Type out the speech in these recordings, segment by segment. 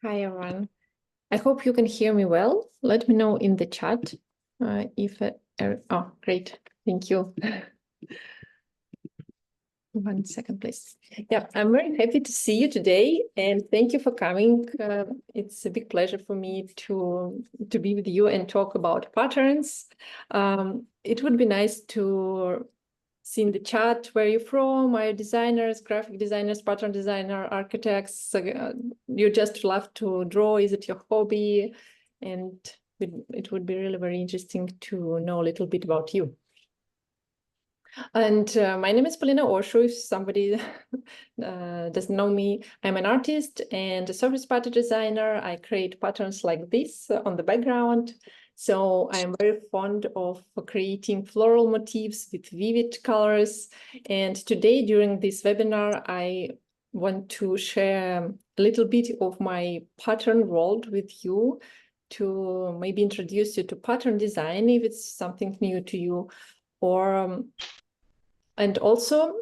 Hi, everyone. I hope you can hear me well. Let me know in the chat if... oh, great. Thank you. 1 second, please. Yeah, I'm very happy to see you today, and thank you for coming. It's a big pleasure for me to be with you and talk about patterns. It would be nice to see in the chat where you're from. Are you designers, graphic designers, pattern designer, architects? You just love to draw? Is it your hobby? And it would be really very interesting to know a little bit about you. And my name is Polina Oshu. If somebody doesn't know me, I'm an artist and a surface pattern designer. I create patterns like this on the background. So I'm very fond of creating floral motifs with vivid colors. And today during this webinar, I want to share a little bit of my pattern world with you to maybe introduce you to pattern design if it's something new to you, or and also,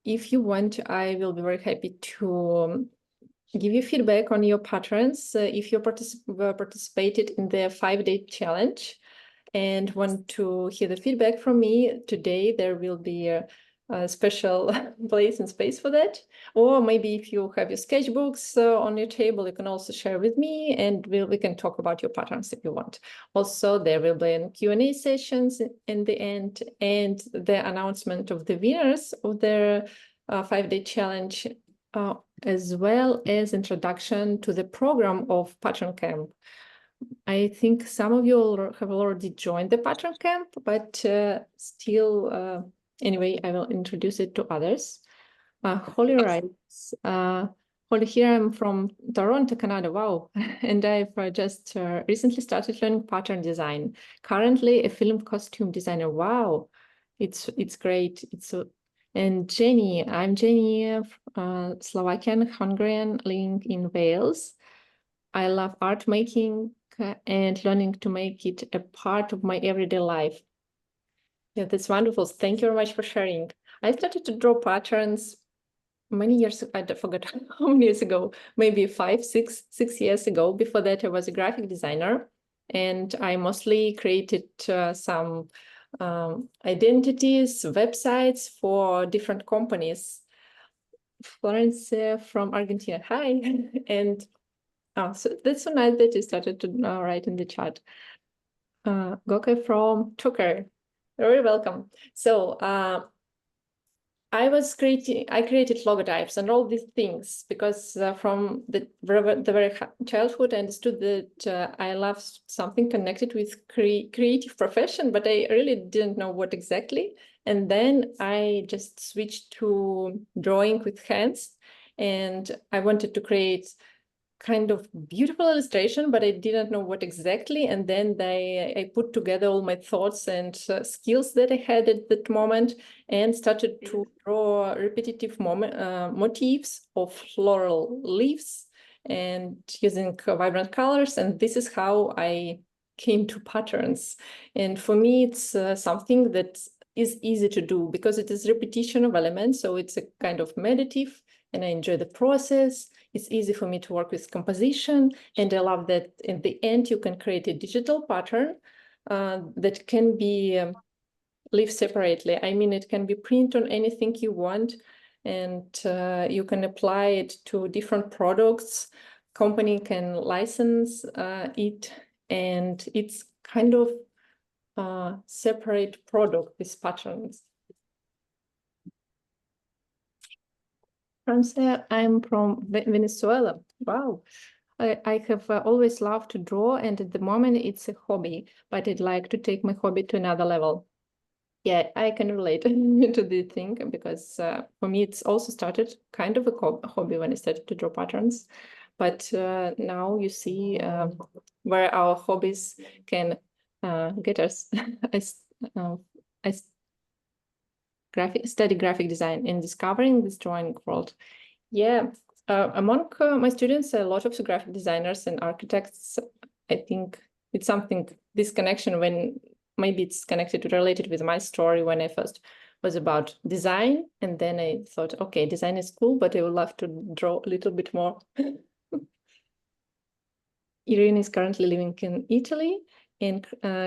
if you want, I will be very happy to give you feedback on your patterns. If you participated in the 5-day challenge and want to hear the feedback from me today, there will be a special place and space for that. Or maybe if you have your sketchbooks on your table, you can also share with me, and we can talk about your patterns if you want. Also, there will be Q&A sessions in the end, and the announcement of the winners of the 5-day challenge, as well as introduction to the program of Pattern Camp. I think some of you have already joined the Pattern Camp, but still, anyway, I will introduce it to others. Holly writes, Holly, here I'm from Toronto, Canada. Wow. And I've just recently started learning pattern design. Currently a film costume designer. Wow. It's great. And Jenny, I'm Jenny, Slovakian, Hungarian, living in Wales. I love art making and learning to make it a part of my everyday life. Yeah, that's wonderful. Thank you very much for sharing. I started to draw patterns many years, I forgot how many years ago, maybe 6 years ago. Before that, I was a graphic designer, and I mostly created some identities, websites for different companies. Florence from Argentina, hi. And so that's so nice that you started to write in the chat. Goke from Tucker, very welcome. So I created logotypes and all these things because from the very childhood, I understood that I love something connected with creative profession, but I really didn't know what exactly. And then I just switched to drawing with hands, and I wanted to create kind of beautiful illustration, but I didn't know what exactly. And then I put together all my thoughts and skills that I had at that moment, and started to draw repetitive motifs of floral leaves and using vibrant colors. And this is how I came to patterns. And for me, it's something that is easy to do because it is repetition of elements. So it's a kind of meditative, and I enjoy the process. It's easy for me to work with composition, and I love that in the end you can create a digital pattern that can be lived separately. I mean, it can be printed on anything you want, and you can apply it to different products. Company can license it, and it's kind of separate product with patterns. Francia, I'm from Venezuela. Wow. I have always loved to draw, and at the moment it's a hobby, but I'd like to take my hobby to another level. Yeah, I can relate to the thing because for me it's also started kind of a hobby when I started to draw patterns. But now you see where our hobbies can get us. I study graphic design and discovering this drawing world. Yeah, among my students, a lot of graphic designers and architects. I think it's something, this connection, when maybe it's connected, related with my story when I first was about design. And then I thought, okay, design is cool, but I would love to draw a little bit more. Irene is currently living in Italy, and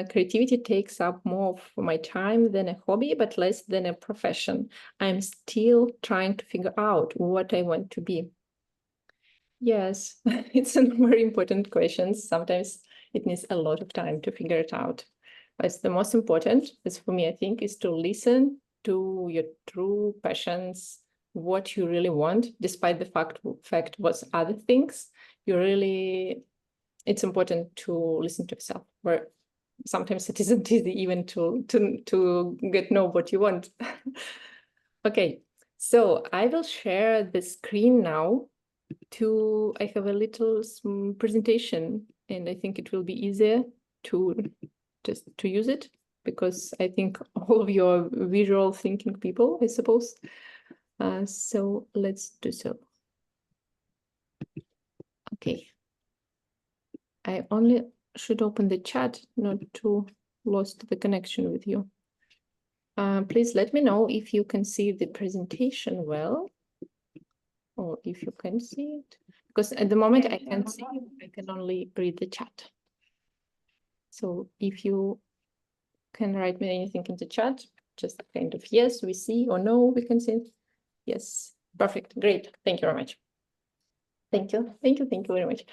creativity takes up more of my time than a hobby, but less than a profession. I'm still trying to figure out what I want to be. Yes, it's a very important question. Sometimes it needs a lot of time to figure it out. But the most important is for me, I think, is to listen to your true passions, what you really want, despite the fact was other things. It's important to listen to yourself, where sometimes it isn't easy even to get know what you want. Okay, so I will share the screen now. I have a little presentation, and I think it will be easier to use it, because I think all of you are visual thinking people, I suppose. So let's do so. Okay. I only should open the chat, not to lost the connection with you. Please let me know if you can see the presentation well, or if you can see it. Because at the moment I can't see you, I can only read the chat. So if you can write me anything in the chat, just kind of yes, we see, or no, we can see it. Yes, perfect, great, thank you very much. Thank you very much.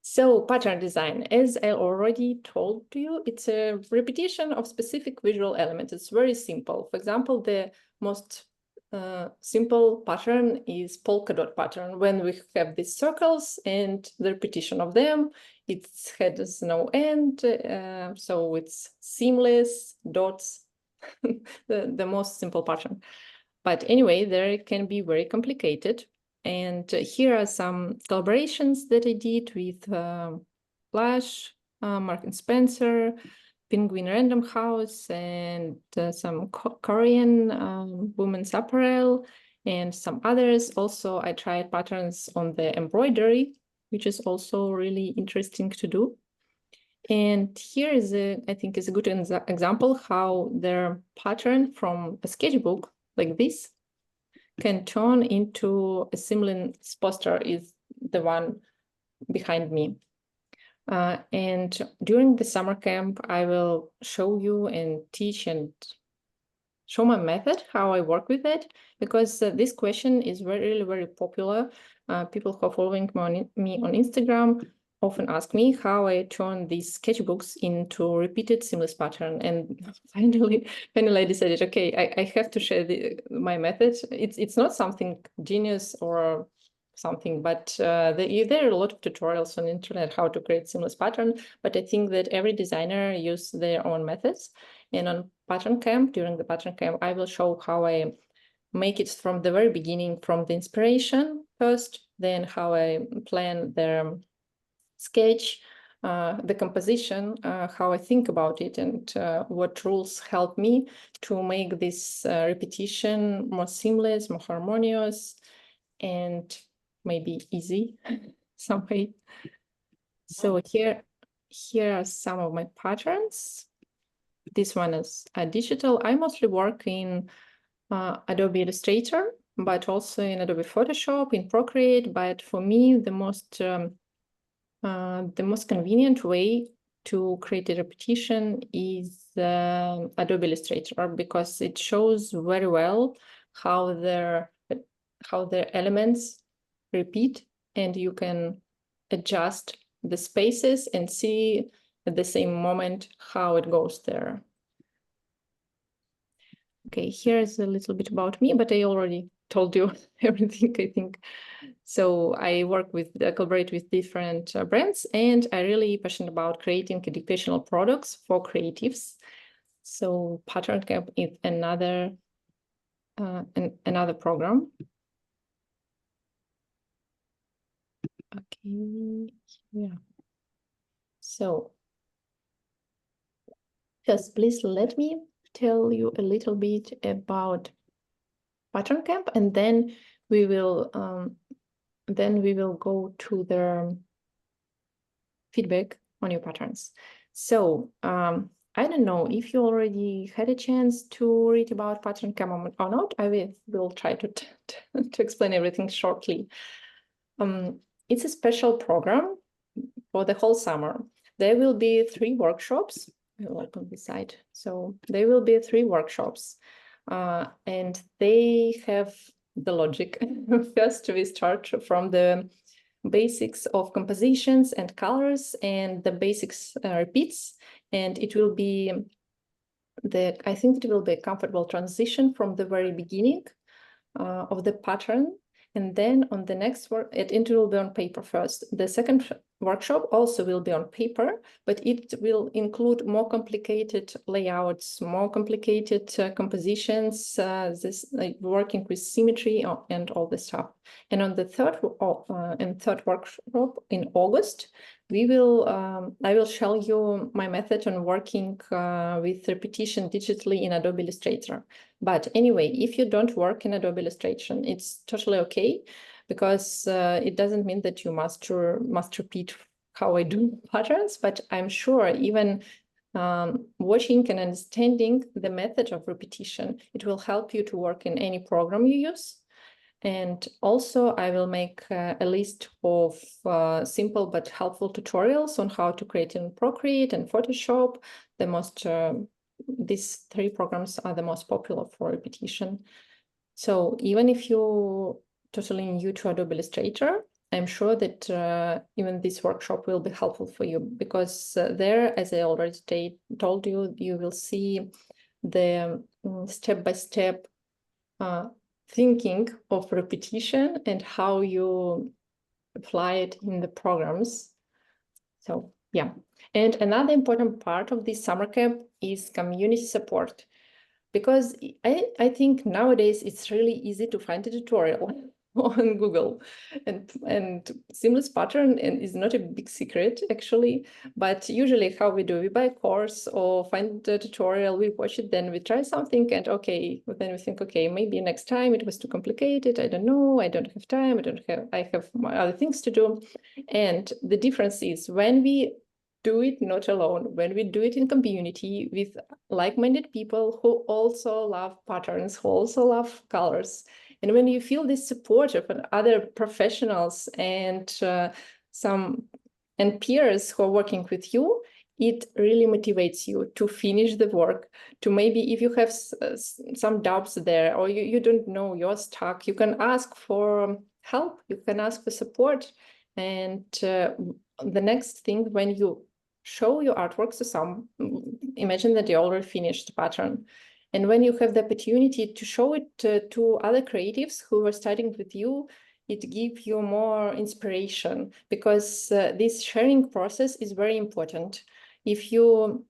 So pattern design, as I already told you, it's a repetition of specific visual elements. It's very simple. For example, the most simple pattern is polka dot pattern. When we have these circles and the repetition of them, it has no end, so it's seamless dots, the most simple pattern. But anyway, there it can be very complicated. And here are some collaborations that I did with Flash, Mark and Spencer, Penguin Random House, and some Korean women's apparel, and some others. Also, I tried patterns on the embroidery, which is also really interesting to do. And here is I think is a good example how their pattern from a sketchbook like this can turn into a seamless poster, is the one behind me. And during the summer camp, I will show you and teach and show my method, how I work with it, because this question is really, very popular. People who are following me on Instagram often ask me how I turn these sketchbooks into repeated seamless pattern. And finally I decided, okay, I have to share my method. It's not something genius or something, but there are a lot of tutorials on the internet how to create seamless pattern, but I think that every designer use their own methods. And on Pattern Camp, during the Pattern Camp, I will show how I make it from the very beginning, from the inspiration first, then how I plan the sketch, the composition, how I think about it, and what rules help me to make this repetition more seamless, more harmonious, and maybe easy some way. So here are some of my patterns. This one is digital. I mostly work in Adobe Illustrator, but also in Adobe Photoshop, in Procreate. But for me, the most convenient way to create a repetition is Adobe Illustrator, because it shows very well how their elements repeat, and you can adjust the spaces and see at the same moment how it goes there. Okay, here's a little bit about me, but I already told you everything, I think. So I collaborate with different brands, and I'm really passionate about creating educational products for creatives. So Pattern Camp is another program. Okay, yeah. So just please let me tell you a little bit about Pattern Camp, and then we will go to the feedback on your patterns. So I don't know if you already had a chance to read about Pattern Camp or not. I will try to explain everything shortly. It's a special program for the whole summer. There will be 3 workshops. I'll open the site. So there will be 3 workshops, and they have the logic. First, we start from the basics of compositions and colors, and the basics repeats, and it will be I think it will be a comfortable transition from the very beginning of the pattern. And then on the next work, it will be on paper first. The second workshop also will be on paper, but it will include more complicated layouts, more complicated compositions, working with symmetry and all this stuff. And on the third workshop in August, I will show you my method on working with repetition digitally in Adobe Illustrator. But anyway, if you don't work in Adobe Illustrator, it's totally okay, because it doesn't mean that you must repeat how I do patterns, but I'm sure even watching and understanding the method of repetition, it will help you to work in any program you use. And also I will make a list of simple but helpful tutorials on how to create in Procreate and Photoshop. These 3 programs are the most popular for repetition. So even if you're totally new to Adobe Illustrator, I'm sure that even this workshop will be helpful for you, because there, as I already told you, you will see the step-by-step thinking of repetition and how you apply it in the programs. So yeah. And another important part of this summer camp is community support, because I think nowadays it's really easy to find a tutorial on Google, and seamless pattern is not a big secret actually, but usually how we do, we buy a course or find a tutorial, we watch it, then we try something, and okay, then we think, okay, maybe next time it was too complicated, I don't know, I don't have time, I have other things to do. And the difference is when we do it not alone, when we do it in community with like-minded people who also love patterns, who also love colors, and when you feel this support of other professionals and peers who are working with you, it really motivates you to finish the work. To maybe if you have some doubts there, or you don't know, you're stuck, you can ask for help, you can ask for support. And the next thing, when you show your artworks to imagine that you already finished the pattern. And when you have the opportunity to show it to other creatives who were studying with you, it gives you more inspiration, because this sharing process is very important. If you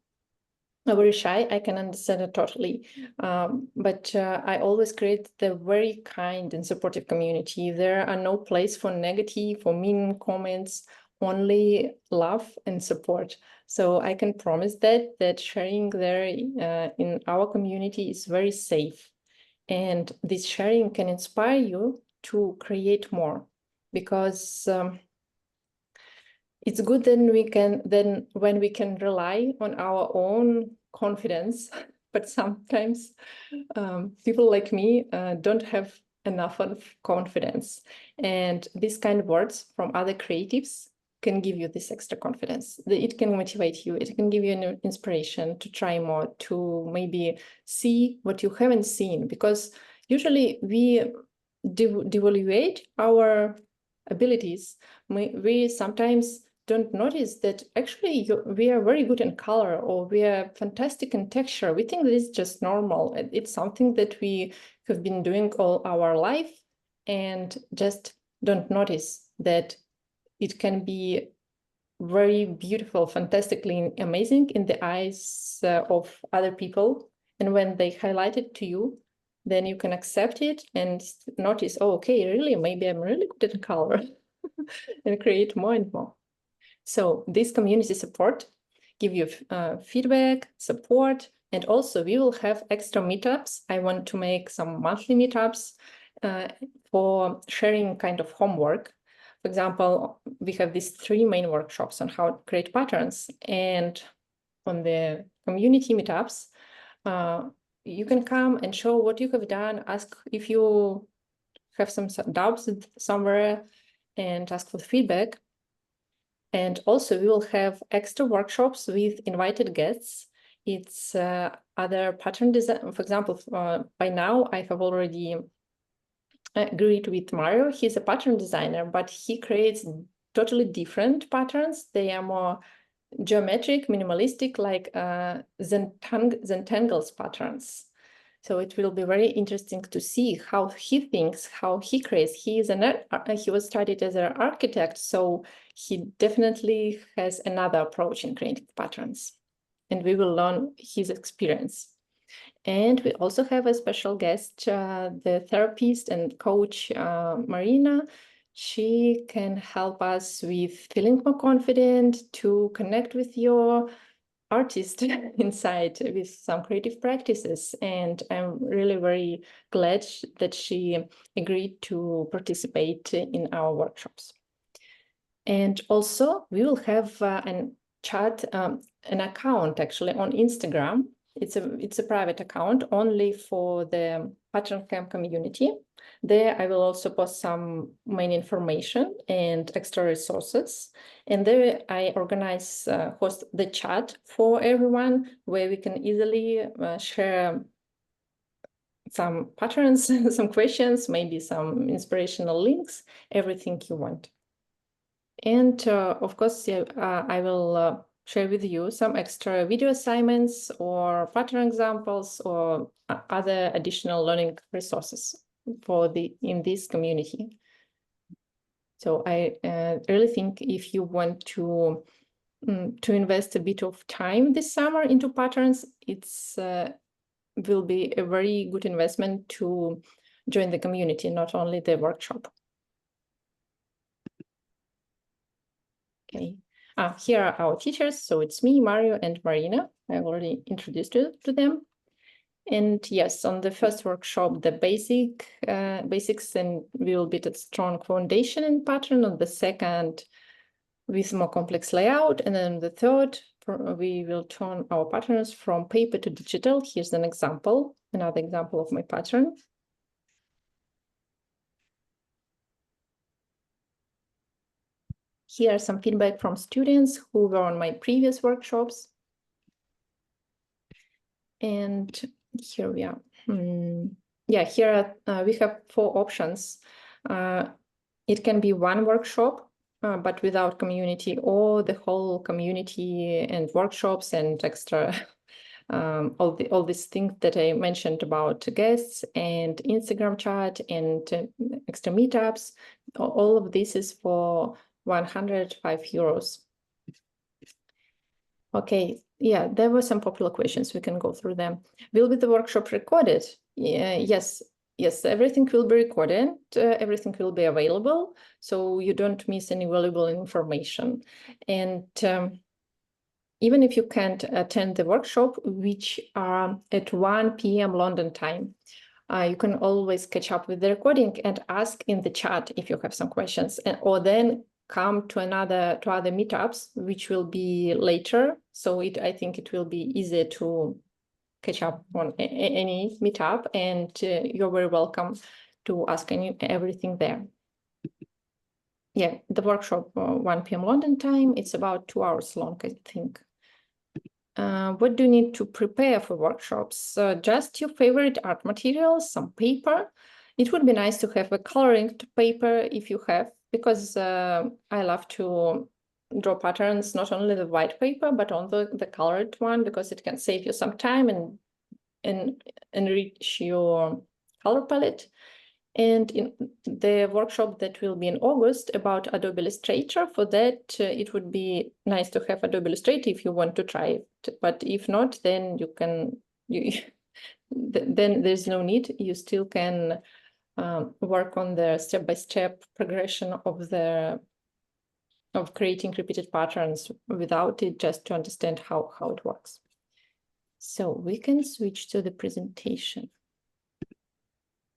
are very shy, I can understand it totally. But I always create the very kind and supportive community. There are no place for negative, for mean comments, only love and support. So I can promise that sharing there in our community is very safe. And this sharing can inspire you to create more, because it's good when we can rely on our own confidence, but sometimes people like me don't have enough of confidence. And these kind of words from other creatives can give you this extra confidence. It can motivate you. It can give you an inspiration to try more, to maybe see what you haven't seen, because usually we devaluate our abilities. We sometimes don't notice that actually we are very good in color, or we are fantastic in texture. We think this is just normal. It's something that we have been doing all our life, and just don't notice that it can be very beautiful, fantastically amazing in the eyes of other people. And when they highlight it to you, then you can accept it and notice, oh, okay, really, maybe I'm really good at color and create more and more. So this community support give you feedback, support, and also we will have extra meetups. I want to make some monthly meetups for sharing kind of homework. For example, we have these 3 main workshops on how to create patterns, and on the community meetups, you can come and show what you have done, ask if you have some doubts somewhere, and ask for feedback. And also we will have extra workshops with invited guests. It's other pattern design. For example, by now I have already agreed with Mario. He's a pattern designer, but he creates totally different patterns. They are more geometric, minimalistic, like Zentangles patterns. So it will be very interesting to see how he thinks, how he creates. He was studied as an architect, so he definitely has another approach in creating patterns. And we will learn his experience. And we also have a special guest, the therapist and coach, Marina. She can help us with feeling more confident to connect with your artist inside with some creative practices. And I'm really very glad that she agreed to participate in our workshops. And also we will have an account actually on Instagram. It's a private account only for the Pattern Camp community. There I will also post some main information and extra resources. And there I host the chat for everyone where we can easily share some patterns, some questions, maybe some inspirational links, everything you want. And of course, I will share with you some extra video assignments or pattern examples or other additional learning resources in this community. So I really think if you want to invest a bit of time this summer into patterns, it's will be a very good investment to join the community, not only the workshop. Okay. Here are our teachers. So it's me, Mario, and Marina. I already introduced you to them. And yes, on the first workshop, the basics, and we will build a strong foundation in pattern. On the second, with more complex layout. And then the third, we will turn our patterns from paper to digital. Here's an example, another example of my pattern. Here are some feedback from students who were on my previous workshops. And here we are. Yeah, here we have 4 options. It can be one workshop, but without community, or the whole community and workshops and extra, all these things that I mentioned about guests and Instagram chat and extra meetups. All of this is for 105 euros. Okay, yeah, there were some popular questions. We can go through them. Will be the workshop recorded? Yes, everything will be recorded. Everything will be available, so you don't miss any valuable information. And even if you can't attend the workshop, which are at 1 p.m. London time, you can always catch up with the recording and ask in the chat if you have some questions, or then come to other meetups, which will be later. So I think it will be easier to catch up on any meetup, and you're very welcome to ask everything there. Yeah, the workshop 1 p.m. London time, it's about 2 hours long, I think. What do you need to prepare for workshops? Just your favorite art materials, some paper. It would be nice to have a coloring paper if you have, because I love to draw patterns, not only the white paper, but on the colored one, because it can save you some time and enrich your color palette. And in the workshop that will be in August about Adobe Illustrator, for that, it would be nice to have Adobe Illustrator if you want to try it. But if not, then then there's no need. You still can work on the step-by-step progression of creating repeated patterns without it, just to understand how it works. So we can switch to the presentation.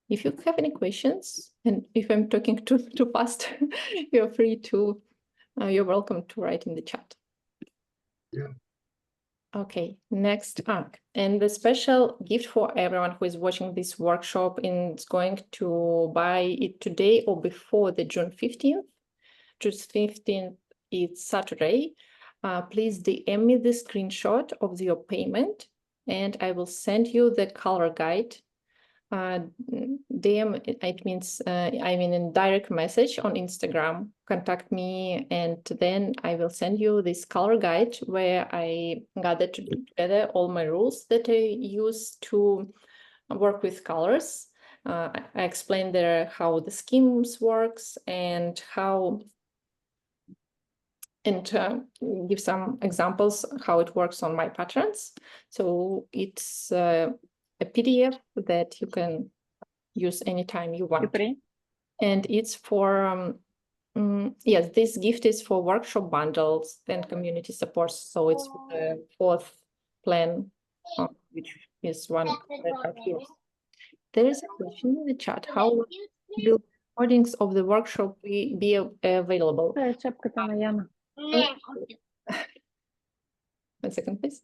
If you have any questions, and if I'm talking too fast, you're free to, you're welcome to write in the chat. Yeah. Okay, next up. And the special gift for everyone who is watching this workshop and is going to buy it today or before the June 15th. June 15th it's Saturday, please DM me the screenshot of your payment and I will send you the color guide. DM, it means, I mean, in direct message on Instagram, contact me, and then I will send you this color guide where I gathered together all my rules that I use to work with colors. I explain there how the schemes works and how, and give some examples how it works on my patterns. So it's a PDF that you can use anytime you want. And it's for, yes, this gift is for workshop bundles and community support. So it's the 4th plan, which is one that I use. There is a question in the chat. How will recordings of the workshop be available? 1 second, please.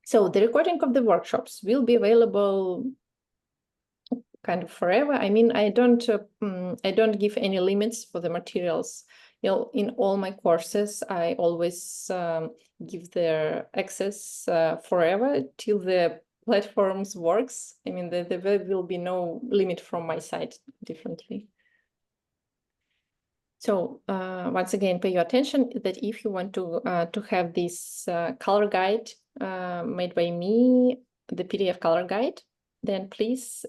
So the recording of the workshops will be available kind of forever. I mean, I don't give any limits for the materials. You know, in all my courses, I always give their access forever till the platforms works. I mean, there will be no limit from my side differently. So once again, pay your attention that if you want to have this color guide made by me, the PDF color guide, then please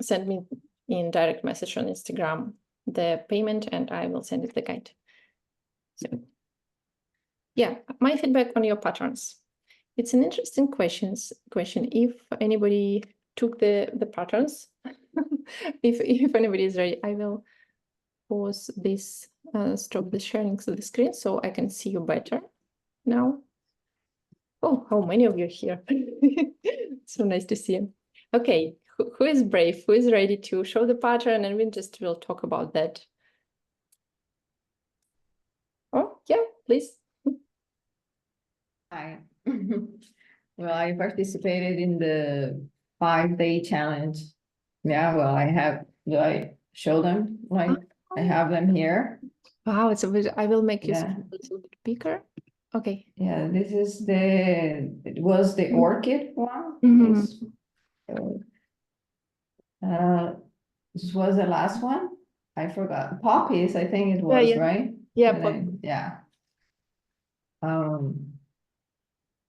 send me in direct message on Instagram the payment and I will send it the guide. So yeah, my feedback on your patterns. It's an interesting question. If anybody took the patterns, if anybody is ready, I will pause this, stop the sharing of the screen so I can see you better now. Oh, how many of you are here? So nice to see you. Okay, who is brave? Who is ready to show the pattern? And we just will talk about that. Oh, yeah, please. Hi. Well, I participated in the 5-day challenge. Yeah, well, do I show them? Like, I have them here. Wow, it's a bit, I will make you Yeah. a little bit bigger. Okay. Yeah, this is it was the orchid one. This was the last one. I forgot. Poppies, I think it was, right? Yeah. Yeah.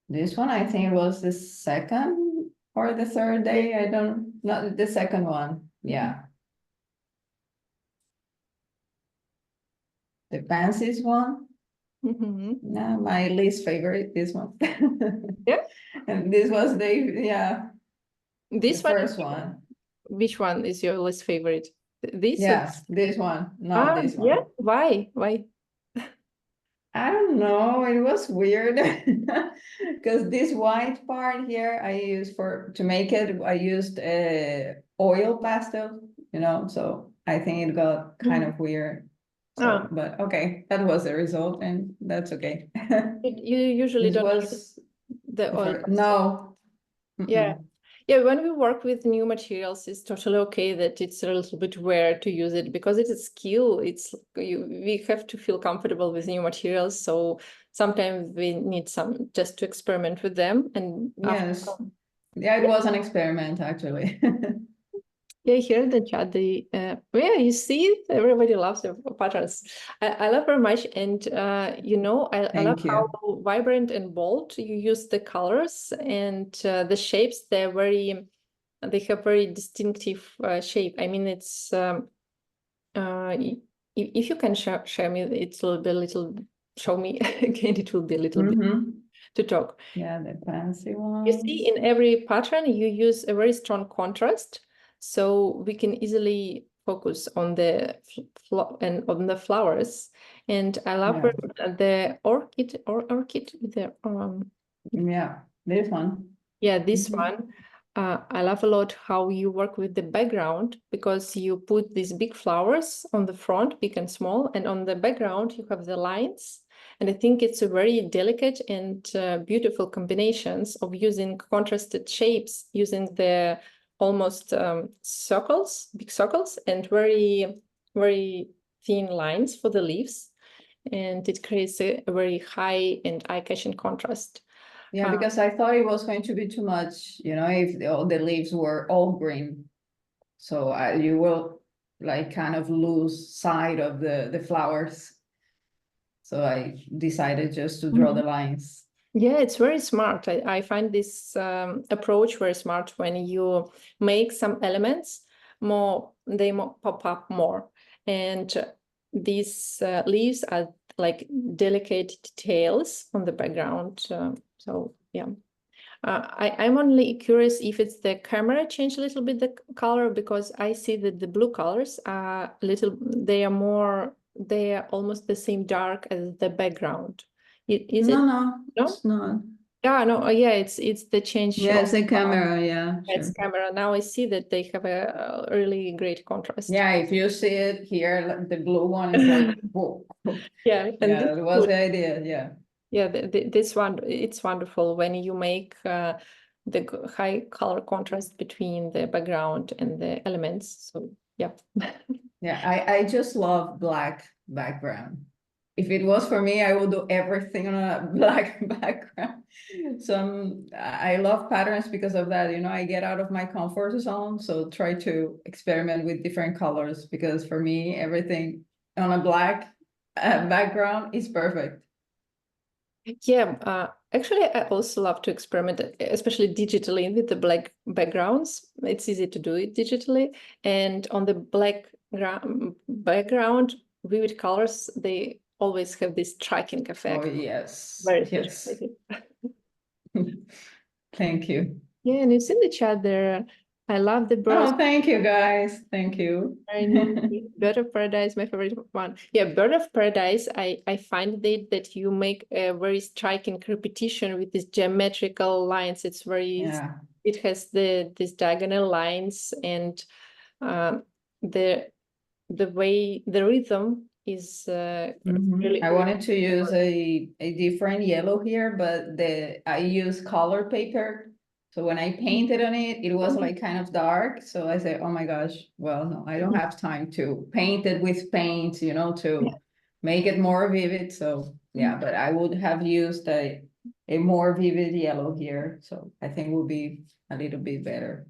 This one, I think it was the 2nd or the 3rd day. I don't, not the 2nd one. Yeah. The pansies one. No, my least favorite, this one. Yeah. And this was This the first one. Which one is your least favorite? This? Yes, this one, not this one. Yeah, why? I don't know, it was weird. Because this white part here I used to make it, I used oil pastel, so I think it got kind of weird. So, but okay, that was the result and that's okay. You usually don't use the oil pastel. No. Yeah. Yeah, when we work with new materials, it's totally okay that it's a little bit rare to use it because it's a skill. We have to feel comfortable with new materials. So sometimes we need just to experiment with them. And yes, yeah, it was an experiment actually. Yeah, here in the chat, yeah, you see, everybody loves the patterns. I love very much, and I love how vibrant and bold you use the colors and the shapes. They have very distinctive shape. I mean, it's if you can share me, it will be a little. Show me again. It will be a little bit to talk. Yeah, the fancy one. You see, in every pattern, you use a very strong contrast. So we can easily focus on the on the flowers. And I love the orchid the yeah, this one. Yeah, this one. I love a lot how you work with the background because you put these big flowers on the front, big and small, and on the background you have the lines. And I think it's a very delicate and beautiful combinations of using contrasted shapes, using the almost circles, big circles, and very, very thin lines for the leaves. And it creates a very high and eye-catching contrast. Yeah, because I thought it was going to be too much, you know, if all the leaves were all green. So you will like kind of lose sight of the flowers. So I decided just to draw the lines. Yeah, it's very smart. I find this approach very smart when you make some elements more, they pop up more. And these leaves are like delicate details on the background. So yeah. I'm only curious if it's the camera changed a little bit the color, because I see that the blue colors are they are almost the same dark as the background. Is it? No, No? it's not. Yeah, no, yeah, it's the change. Yeah, it's of, the camera, yeah, it's sure. camera. Now I see that they have a really great contrast. Yeah, if you see it here, like, the blue one is like, whoa. Yeah, and Yeah, that was the idea, yeah. yeah, this one, it's wonderful when you make the high color contrast between the background and the elements. So yeah. Yeah, I just love black background. If it was for me, I would do everything on a black background. So I love patterns because of that. You know, I get out of my comfort zone, so try to experiment with different colors, because for me, everything on a black background is perfect. Yeah, actually, I also love to experiment, especially digitally with the black backgrounds. It's easy to do it digitally. And on the black background, vivid colors, they always have this striking effect. Oh, yes. Very Yes. frustrating. Thank you. Yeah, and it's in the chat there. I love the birds. Oh, thank you, guys. Thank you. Bird of Paradise, my favorite one. Yeah, Bird of Paradise, I find that you make a very striking repetition with these geometrical lines. It's very, Yeah. it has these diagonal lines, and the way, the rhythm is really. I wanted to use a different yellow here, but I use color paper. So when I painted on it, it was like kind of dark. So I said, oh my gosh, well, no, I don't have time to paint it with paint, you know, to make it more vivid. So yeah, but I would have used a more vivid yellow here. So I think will be a little bit better.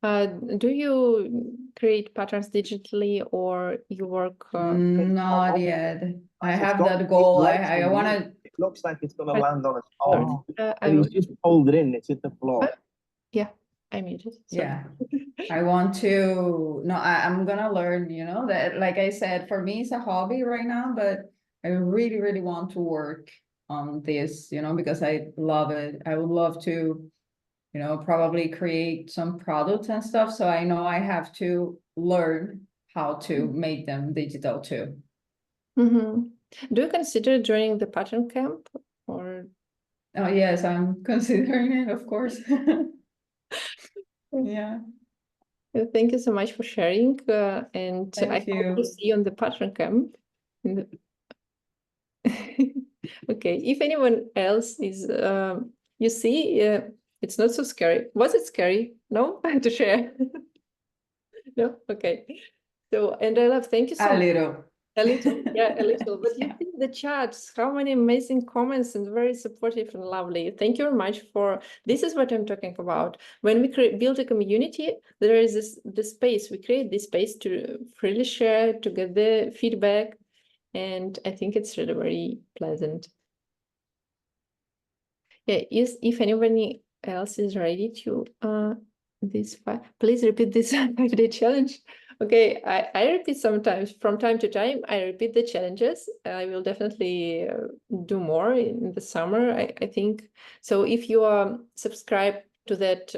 Do you create patterns digitally, or you work? Not yet. I It's have got that goal. legs I on want it. to. It looks like it's gonna But- land on a stone. I And will, it's just folded in. It's hit the floor. yeah, I muted. Sorry. Yeah, I want to. No, I'm gonna learn. You know that, like I said, for me it's a hobby right now, but I really, really want to work on this. You know, because I love it. I would love to, you know, probably create some products and stuff. So I know I have to learn how to make them digital too. Do you consider joining the pattern camp, or? Oh yes, I'm considering it, of course. Yeah. Thank you so much for sharing, and I Thank hope to you. see you on the pattern camp. Okay, if anyone else is, you see, it's not so scary. Was it scary? No, to share. No, okay. So, and I love. Thank you so A much. little. A little, yeah, a little. But you Yeah. see the chats, how many amazing comments, and very supportive and lovely. Thank you very much for, this is what I'm talking about. When we build a community, there is this space, we create this space to freely share, to get the feedback. And I think it's really very pleasant. Yeah, if anybody else is ready to please repeat this 5-day challenge. Okay, I repeat sometimes, from time to time, I repeat the challenges. I will definitely do more in the summer, I think. So if you are subscribed to that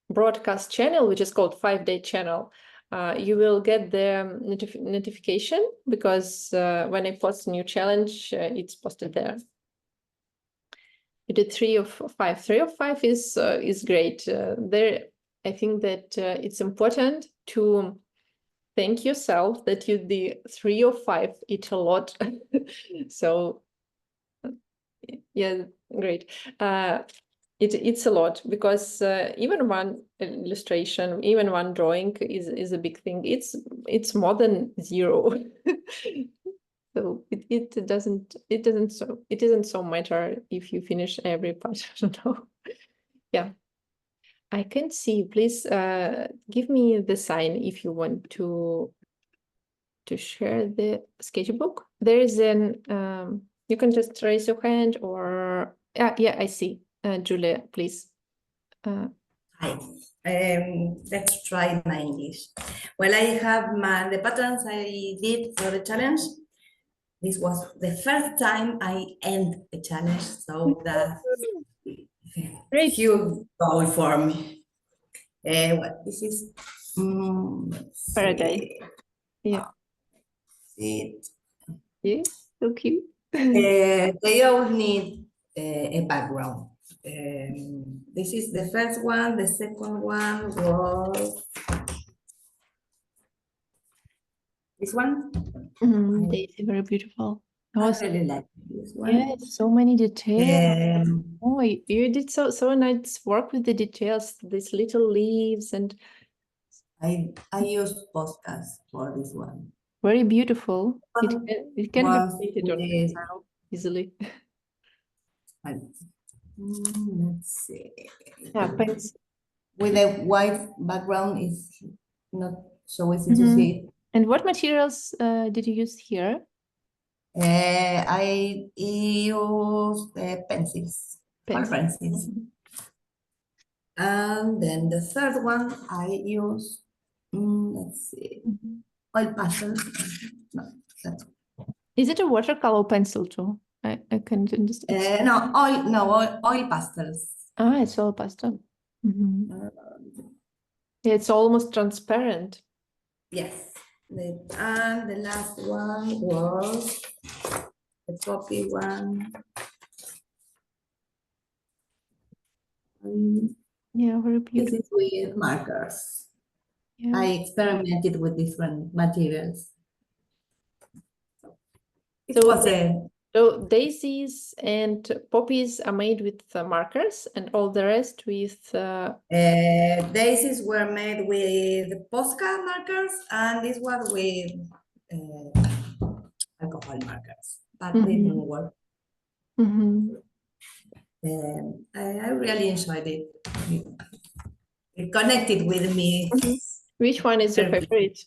broadcast channel, which is called 5-day channel, you will get the notification, because when I post a new challenge, it's posted there. You did 3 of 5. 3 of 5 is great. There, I think that it's important to thank yourself that you did 3 of 5. It's a lot. So yeah, great. It's a lot because even one illustration, even one drawing is a big thing. It's more than 0. So it isn't so matter if you finish every part. I don't know. Yeah, I can see. Please give me the sign if you want to share the sketchbook. There is an you can just raise your hand or yeah, I see. Julia, please. Hi. Let's try my English. Well, I have the patterns I did for the challenge. This was the first time I end a challenge, so that's Great. huge goal for me. What this is? Let's Paradise. see. Yeah. It. Yeah, so cute. They all need a background. This is the first one. The second one was this one. Daisy, very beautiful. I Oh, really like this one. yeah, so many details. Um, Oh, you did so nice work with the details, these little leaves and I used podcast for this one. very beautiful. One It can be was painted on with- pencil easily. Let's see. Yeah, pencil. With a white background is not so easy to see. And what materials did you use here? I used pencils, color pencils. And then the third one I use, let's see, oil pastel. No, that's Is it a watercolor pencil too? I can't understand. oil pastels. Ah, it's all pastel. Uh, Yeah, it's almost transparent. yes. And the last one was the copy one. Yeah, very This beautiful. is with markers. Yeah. I experimented with different materials. It So was a So daisies and poppies are made with markers and all the rest with daisies were made with Posca markers, and this was with alcohol markers, but they didn't work. I really enjoyed it. It connected with me. Which one is your favorite?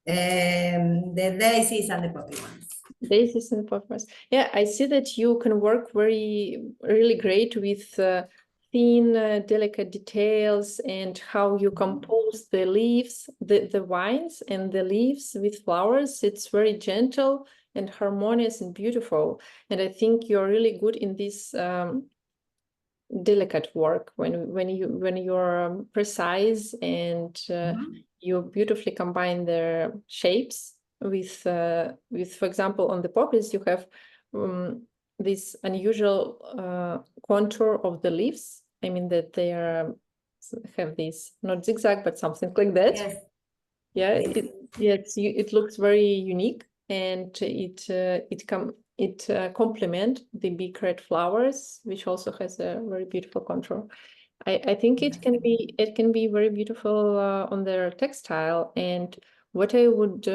The daisies and the poppy ones. Daisies and poppies. Yeah, I see that you can work really great with thin, delicate details and how you compose the leaves, the vines and the leaves with flowers. It's very gentle and harmonious and beautiful. And I think you're really good in this delicate work when you're precise and you beautifully combine their shapes with for example on the poppies you have this unusual contour of the leaves. I mean that they have this not zigzag but something like that. Yes. Yeah, it looks very unique and it complement the big red flowers, which also has a very beautiful contour. I think it can be very beautiful on their textile. And what I would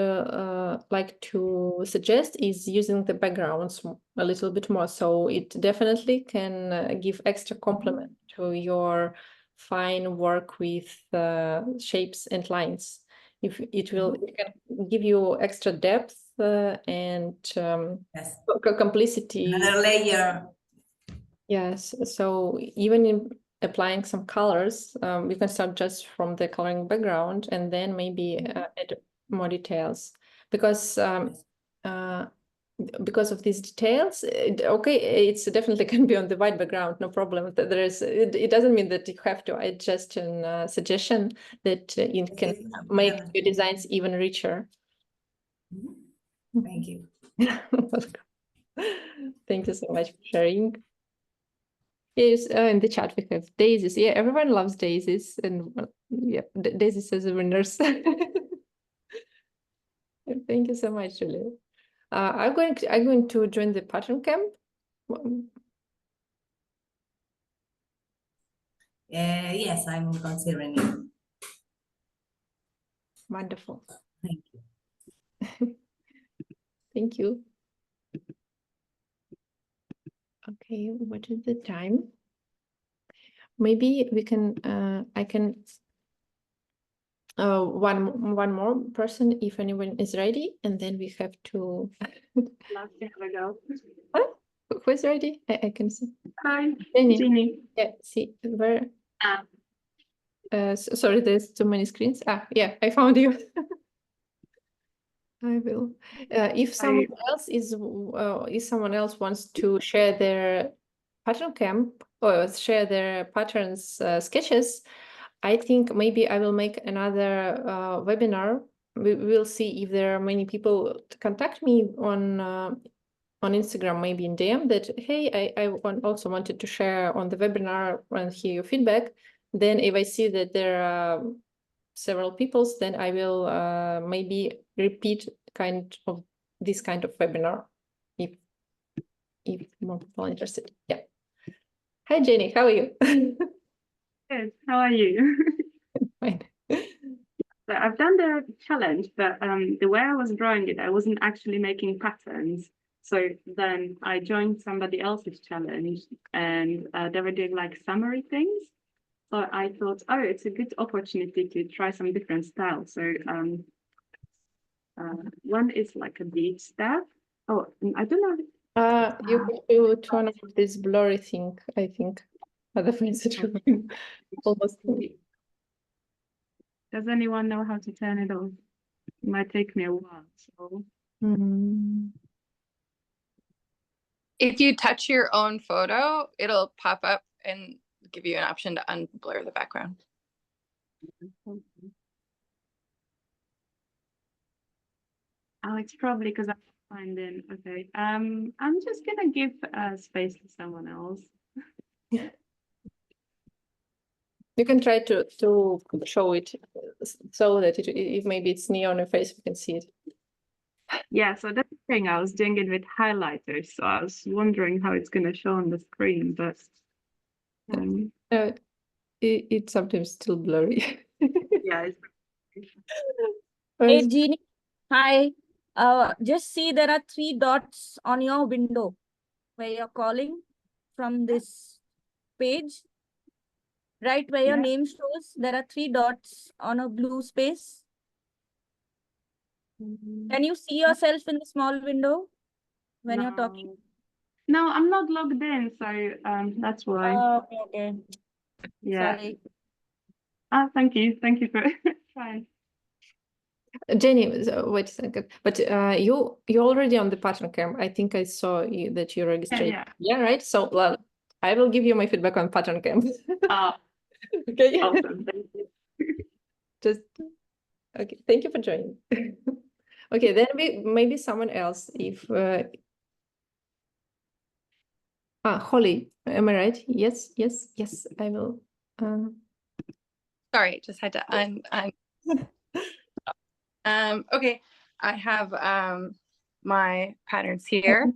like to suggest is using the backgrounds a little bit more. So it definitely can give extra complement to your fine work with shapes and lines. If it can give you extra depth and Yes. complicity. Another layer. Yes, so even in applying some colors, we can start just from the coloring background and then maybe add more details because of these details, it's definitely can be on the white background, no problem. It doesn't mean that you have to add just a suggestion that it can make your designs even richer. Thank you. Thank you so much for sharing. Yes, in the chat we have daisies. Yeah, everyone loves daisies, and yeah, daisies as a winners. Thank you so much, Julia. I'm going to join the pattern camp. Yes, I'm considering it. Wonderful. Thank you. Thank you. Okay, what is the time? Maybe we can, I can, one more person if anyone is ready, and then we have to. Love to have a go. Who is ready? I can see. Hi, Jenny. Jeannie. Yeah, see where. Ah. Sorry, there's too many screens. Ah, yeah, I found you. I will. If someone else if someone else wants to share their pattern camp or share their patterns sketches, I think maybe I will make another webinar. We will see if there are many people to contact me on Instagram, maybe in DM that, hey, I also wanted to share on the webinar and hear your feedback. Then if I see that there are several peoples, then I will maybe repeat this kind of webinar if more people are interested. Yeah. Hi, Jenny, how are you? Good. How are you? Fine. So I've done the challenge, but the way I was drawing it, I wasn't actually making patterns. So then I joined somebody else's challenge, and they were doing like summary things. So I thought, oh, it's a good opportunity to try some different styles. So one is like a beach staff. Oh, I don't know. You have to turn off this blurry thing, I think. Otherwise it will be almost. Does anyone know how to turn it off? It might take me a while. So If you touch your own photo, it'll pop up and give you an option to unblur the background. oh, it's probably because I signed in. Okay. I'm just gonna give space to someone else. You can try to show it so that if maybe it's near on your face, you can see it. Yeah, so that's the thing. I was doing it with highlighters, so I was wondering how it's gonna show on the screen, but It's sometimes still blurry. yeah. Hey, Jeannie. Hi. Just see there are 3 dots on your window where you're calling from this page. Right where your name shows, there are 3 dots on a blue space. Can you see yourself in the small window when you're talking? No, I'm not logged in, so that's why. Oh, okay. Yeah. Sorry. Thank you for trying. Jenny, wait a second. But you're already on the pattern camp. I think I saw that you registered. Yeah, right. So I will give you my feedback on pattern camp. Okay. Awesome. Thank you. Just okay. Thank you for joining. Okay, then maybe someone else. If Holly, am I right? Yes. I will. Sorry, just had to okay, I have my patterns here.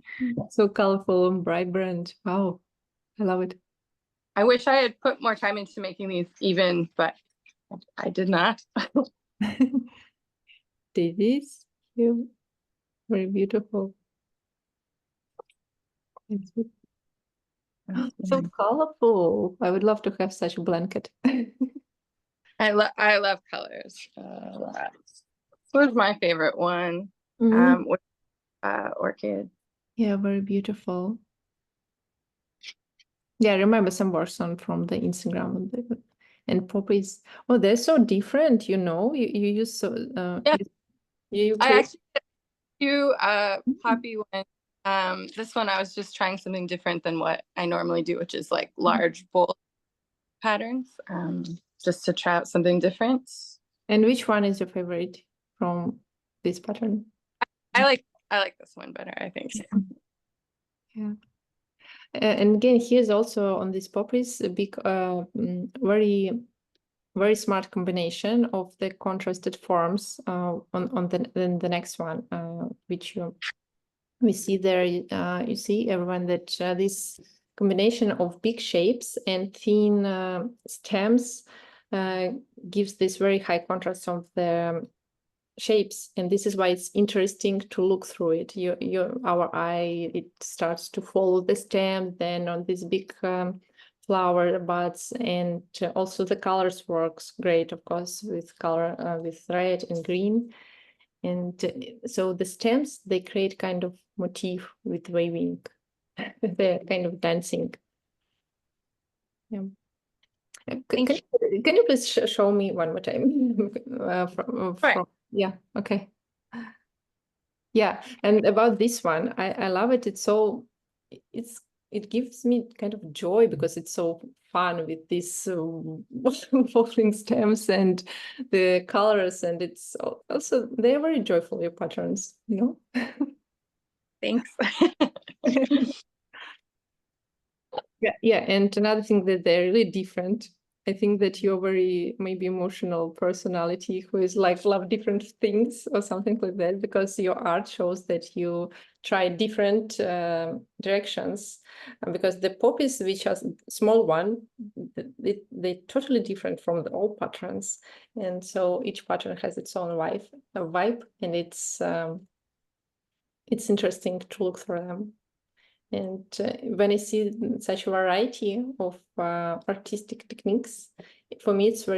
So colorful and vibrant. Wow, I love it. I wish I had put more time into making these even, but I did not. This very beautiful. So colorful. I would love to have such a blanket. I love colors. What's my favorite one? With, orchid. Yeah, very beautiful. Yeah, I remember some works from the Instagram and poppies. Oh, they're so different, you know. You use so yeah. You I actually do poppy one. This one I was just trying something different than what I normally do, which is like large bold patterns. Just to try out something different. And which one is your favorite from this pattern? I like this one better, I think. Yeah. And again, here's also on these poppies a big, very smart combination of the contrasted forms on the next one, which we see there. You see everyone that this combination of big shapes and thin stems gives this very high contrast of the shapes, and this is why it's interesting to look through it. Our eye, it starts to follow the stem, then on these big flower buds, and also the colors works great, of course, with color with red and green. And so the stems, they create kind of motif with waving. They're kind of dancing. Yeah. Can you please show me one more time? Right. Yeah, okay. Yeah, and about this one, I love it. It gives me kind of joy because it's so fun with these falling stems and the colors, and it's also they're very joyful, your patterns, you know. Thanks. Yeah, and another thing that they're really different. I think that you're very maybe emotional personality who is like love different things or something like that, because your art shows that you try different directions. And because the poppies, which are small one, they're totally different from the old patterns, and so each pattern has its own vibe, and it's interesting to look through them. And when I see such a variety of artistic techniques, for me, it's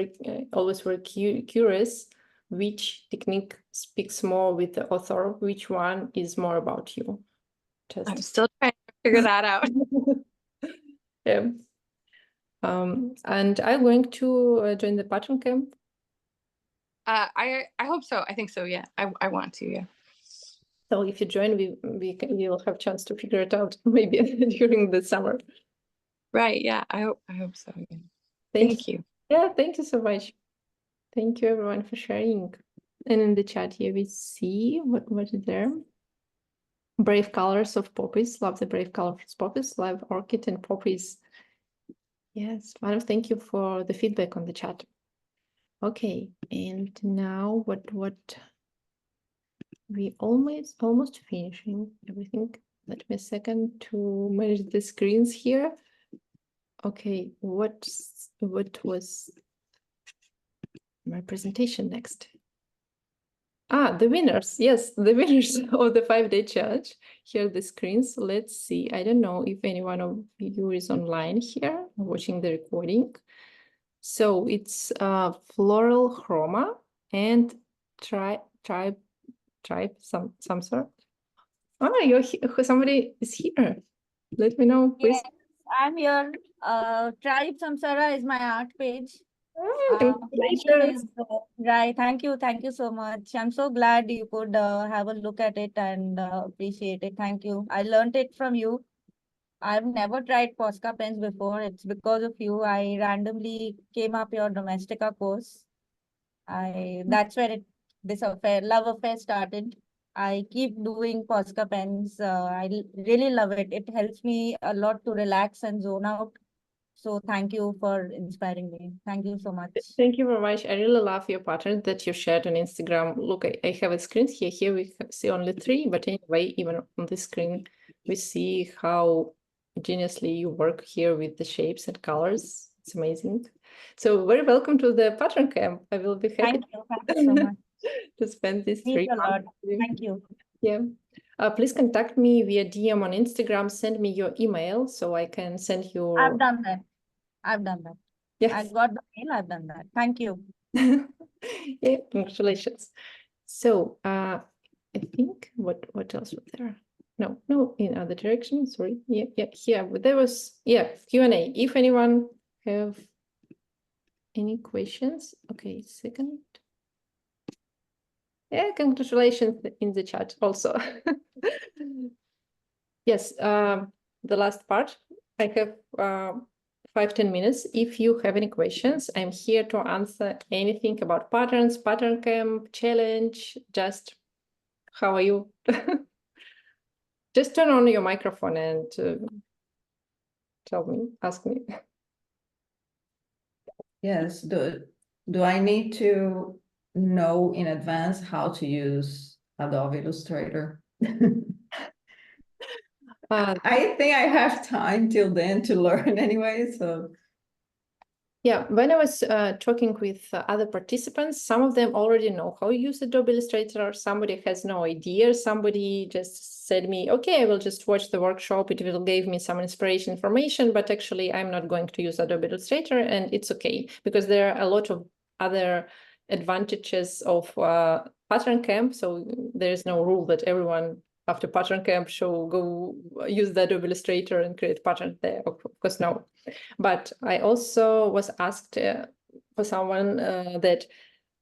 always very curious which technique speaks more with the author, which one is more about you. I'm still trying to figure that out. Yeah. And I'm going to join the pattern camp. I hope so. I think so. Yeah, I want to. Yeah. So if you join, we will have a chance to figure it out maybe during the summer. Right. Yeah. I hope so. Yeah. Thank Thank you. Yeah, thank you so much. Thank you everyone for sharing. And in the chat here we see what is there. Brave colors of poppies. Love the brave colors of poppies. Love orchid and poppies. Yes, Manu, thank you for the feedback on the chat. Okay, and now what we almost finishing everything. Let me a second to manage the screens here. Okay, what was my presentation next? The winners. Yes, the winners of the 5-day challenge. Here are the screens. Let's see. I don't know if anyone of you is online here watching the recording. So it's Floral Chroma and Tribe some sort. Oh, you're somebody is here. Let me know, please. Yes, I'm here. Tribe Samsara is my art page. Congratulations. Right. Thank you so much. I'm so glad you could have a look at it and appreciate it. Thank you. I learned it from you. I've never tried Posca pens before. It's because of you. I randomly came up your Domestica course. That's where this love affair started. I keep doing Posca pens. I really love it. It helps me a lot to relax and zone out. So thank you for inspiring me. Thank you so much. Thank you very much. I really love your pattern that you shared on Instagram. Look, I have a screen here. Here we see only 3, but anyway, even on this screen, we see how geniusly you work here with the shapes and colors. It's amazing. So very welcome to the pattern camp. I will be happy Thank you so much. to spend these Means 3 a lot. months with you. Thank you. Yeah. Please contact me via DM on Instagram. Send me your email so I can send you. I've done that. I Yes. got the mail. I've done that. Thank you. Yeah, congratulations. So I think what else was there? No, in other direction. Sorry. Yeah, here. But there was Q&A. If anyone have any questions, okay, second. Yeah, congratulations in the chat also. Yes, the last part. I have 5-10 minutes. If you have any questions, I'm here to answer anything about patterns, pattern camp, challenge, just how are you? Just turn on your microphone and ask me. Yes, do I need to know in advance how to use Adobe Illustrator? I think I have time till then to learn anyway, so. Yeah, when I was talking with other participants, some of them already know how to use Adobe Illustrator. Somebody has no idea. Somebody just said me, okay, I will just watch the workshop. It will give me some inspiration information, but actually I'm not going to use Adobe Illustrator, and it's okay because there are a lot of other advantages of Pattern Camp. So there's no rule that everyone after Pattern Camp should go use the Adobe Illustrator and create patterns there. Of course, no. But I also was asked for someone that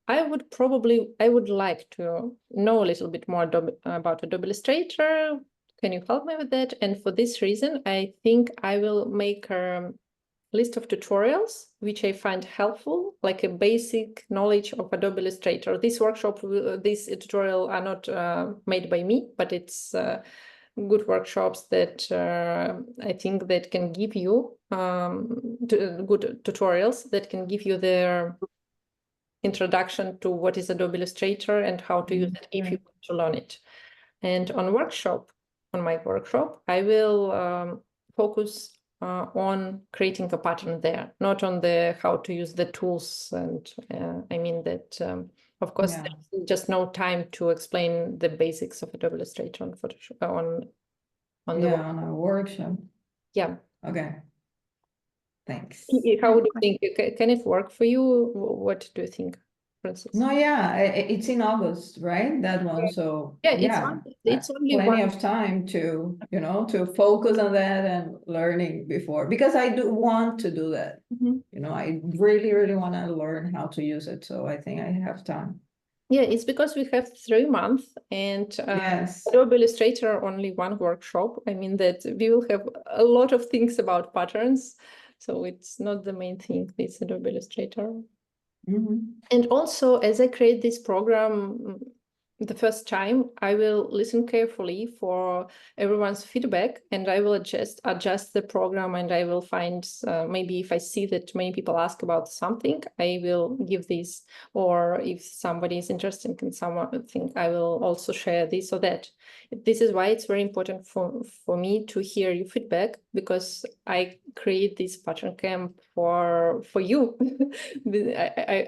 I would like to know a little bit more about Adobe Illustrator. Can you help me with that? And for this reason, I think I will make a list of tutorials which I find helpful, like a basic knowledge of Adobe Illustrator. This workshop, this tutorial are not made by me, but it's good workshops that I think that can give you good tutorials that can give you their introduction to what is Adobe Illustrator and how to use it if you want to learn it. And on my workshop, I will focus on creating a pattern there, not on the how to use the tools. And I mean that, of course, Yeah. there's just no time to explain the basics of Adobe Illustrator on Photoshop, on the Yeah, on a workshop. yeah. Okay. Thanks. How do you think? Can it work for you? What do you think, Francis? No, yeah, it's in August, right? That one, so Yeah, yeah. it's only Plenty one. of time to, to focus on that and learning before, because I do want to do that. Mhm. I really, really want to learn how to use it, so I think I have time. Yeah, it's because we have 3 months and Yes. Adobe Illustrator only one workshop. I mean that we will have a lot of things about patterns, so it's not the main thing, this Adobe Illustrator. Mhm. And also, as I create this program the first time, I will listen carefully for everyone's feedback, and I will adjust the program, and I will find maybe if I see that many people ask about something, I will give this, or if somebody is interested in something, I will also share this or that. This is why it's very important for me to hear your feedback, because I create this Pattern Camp for you.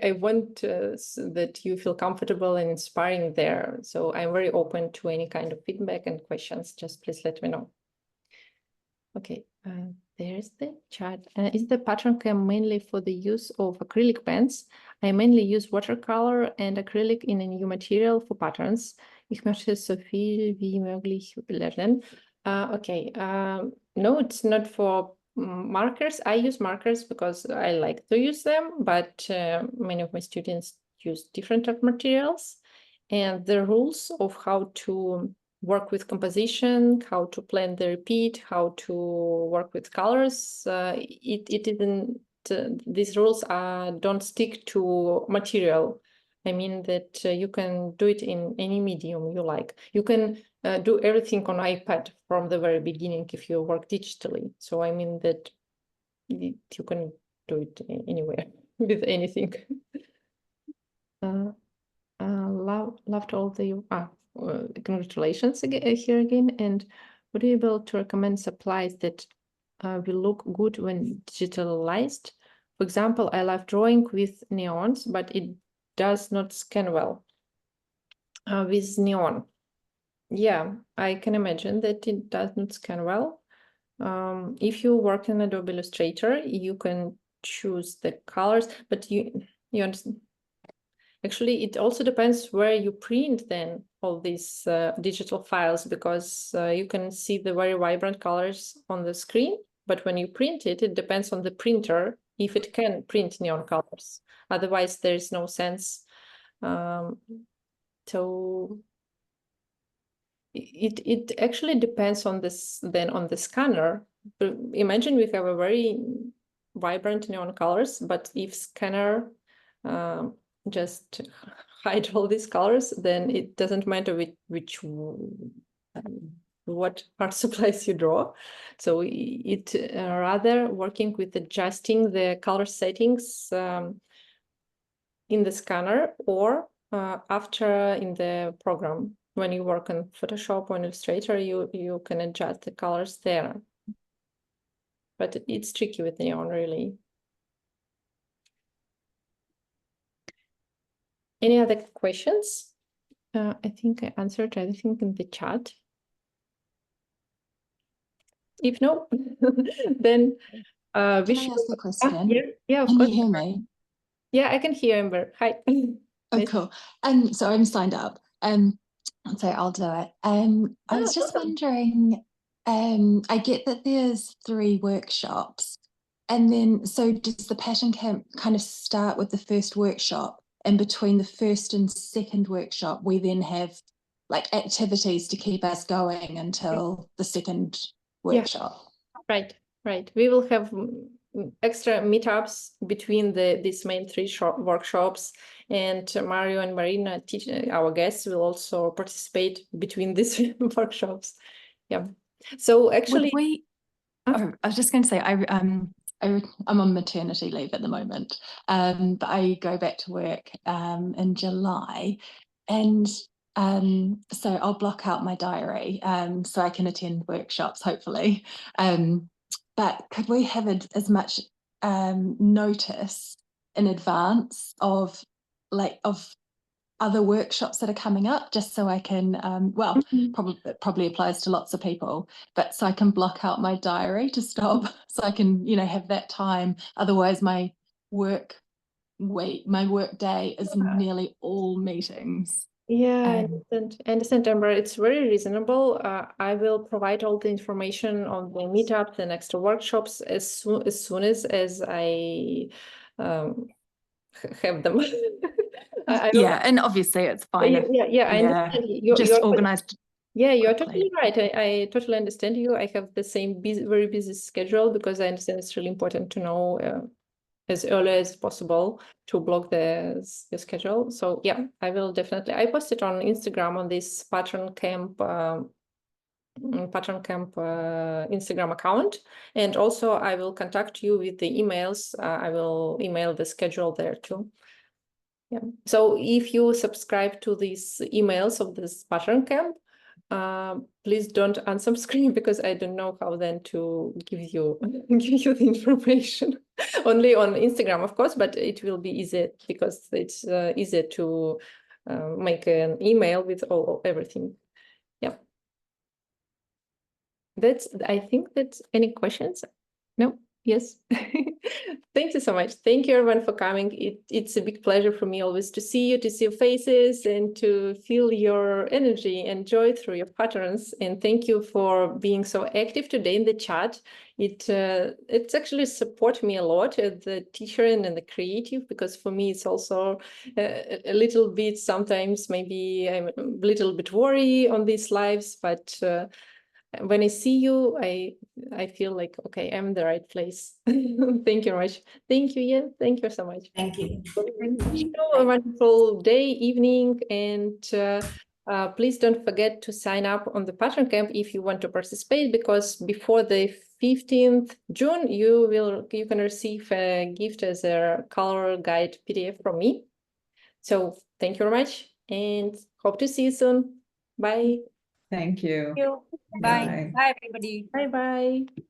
I want that you feel comfortable and inspiring there. So I'm very open to any kind of feedback and questions. Just please let me know. Okay, there's the chat. Is the Pattern Camp mainly for the use of acrylic pens? I mainly use watercolor and acrylic in a new material for patterns. Ich möchte so viel wie möglich lernen. Okay, no, it's not for markers. I use markers because I like to use them, but many of my students use different art materials. And the rules of how to work with composition, how to plan the repeat, how to work with colors, it isn't, these rules don't stick to material. I mean that you can do it in any medium you like. You can do everything on iPad from the very beginning if you work digitally. So I mean that you can do it anywhere with anything. Loved all the congratulations again, here again. And would you be able to recommend supplies that will look good when digitalized? For example, I love drawing with neons, but it does not scan well with neon. Yeah, I can imagine that it does not scan well. If you work in Adobe Illustrator, you can choose the colors, but you understand. Actually, it also depends where you print then all these digital files, because you can see the very vibrant colors on the screen, but when you print it, it depends on the printer if it can print neon colors. Otherwise, there is no sense. So it actually depends on this, then on the scanner. But imagine we have a very vibrant neon colors, but if scanner just hide all these colors, then it doesn't matter what art supplies you draw. So it rather working with adjusting the color settings in the scanner or after in the program. when you work on Photoshop or Illustrator, you can adjust the colors there. But it's tricky with neon, really. Any other questions? I think I answered everything in the chat. If no, then Can we I should. ask a question? Yeah, of Can course. you hear me? Yeah, I can hear Amber. Hi. Oh, Nice. cool. So I'm signed up. So I'll do it. I was just awesome. wondering, I get that there's 3 workshops, and then so does the Pattern Camp kind of start with the first workshop, and between the first and second workshop, we then have like activities to keep us going until the second Yeah. workshop. Right. We will have extra meetups between these main 3 workshops, and Mario and Marina, our guests, will also participate between these workshops. Yeah. So actually, Would we? Oh, I was just going to say, I'm on maternity leave at the moment, but I go back to work in July, and so I'll block out my diary so I can attend workshops, hopefully. But could we have as much notice in advance of other workshops that are coming up, just so I can, well, probably applies to lots of people, but so I can block out my diary to stop, so I can, have that time. Otherwise, my work day is nearly all meetings. yeah, I understand, Amber. It's very reasonable. I will provide all the information on the meetup, the next workshops, as soon as I have them. I don't- Yeah, and obviously it's fine. Yeah, I understand. You're organized. Yeah, you're quickly. totally right. I totally understand you. I have the same very busy schedule, because I understand it's really important to know as early as possible to block the schedule. So yeah, I will definitely. I posted on Instagram on this Pattern Camp Instagram account, and also I will contact you with the emails. I will email the schedule there too. Yeah. So if you subscribe to these emails of this Pattern Camp, please don't unsubscribe, because I don't know how then to give you the information. Only on Instagram, of course, but it will be easy, because it's easier to make an email with everything. Yeah. I think that's any questions? No? Yes. Thank you so much. Thank you everyone for coming. It's a big pleasure for me always to see you, to see your faces, and to feel your energy and joy through your patterns. And thank you for being so active today in the chat. It's actually support me a lot as the teacher and the creative, because for me it's also a little bit, sometimes maybe I'm a little bit worried on these lives, but when I see you, I feel like, okay, I'm in the right place. Thank you very much. Thank you, Ian. Thank you so much. Thank you. Wish you a wonderful day, evening, and please don't forget to sign up on the Pattern Camp if you want to participate, because before the 15th June, you can receive a gift as a color guide PDF from me. So thank you very much, and hope to see you soon. Bye. Thank you. Bye. Bye. Bye, everybody. Bye-bye.